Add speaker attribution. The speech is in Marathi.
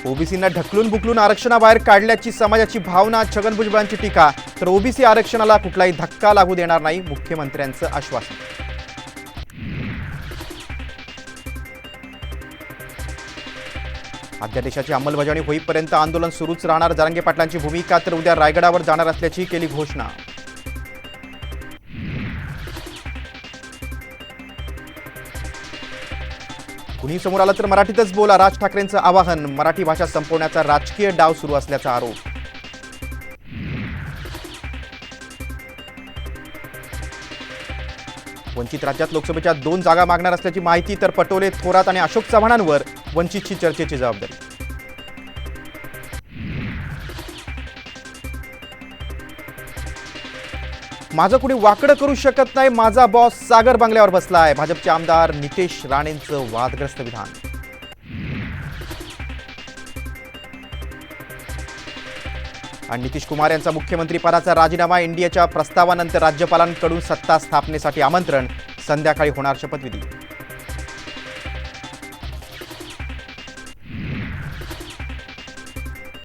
Speaker 1: ओबीसींना ढकलून बुकलून आरक्षणाबाहेर काढल्याची समाजाची भावना, छगन भुजबळांची टीका. तर ओबीसी आरक्षणाला कुठलाही धक्का लागू देणार नाही, मुख्यमंत्र्यांचं आश्वासन. अध्यादेशाची अंमलबजावणी होईपर्यंत आंदोलन सुरूच राहणार, जरांगे पाटलांची भूमिका. तर उद्या रायगडावर जाणार असल्याची केली घोषणा. कुणी समोर आलं तर मराठीतच बोला, राज ठाकरेंचं आवाहन. मराठी भाषा संपवण्याचा राजकीय डाव सुरू असल्याचा आरोप. वंचित राज्यात लोकसभेच्या 2 जागा मागणार असल्याची माहिती. तर पटोले, थोरात आणि अशोक चव्हाणांवर वंचितची चर्चेची जबाबदारी. माझं कुणी वाकडं करू शकत नाही, माझा बॉस सागर बंगल्यावर बसलाय. भाजपचे आमदार नितेश राणेंचं वादग्रस्त विधान. आणि नितीश कुमार यांचा मुख्यमंत्री पदाचा राजीनामा. इंडियाच्या प्रस्तावानंतर राज्यपालांकडून सत्ता स्थापनेसाठी आमंत्रण. संध्याकाळी होणार शपथविधी.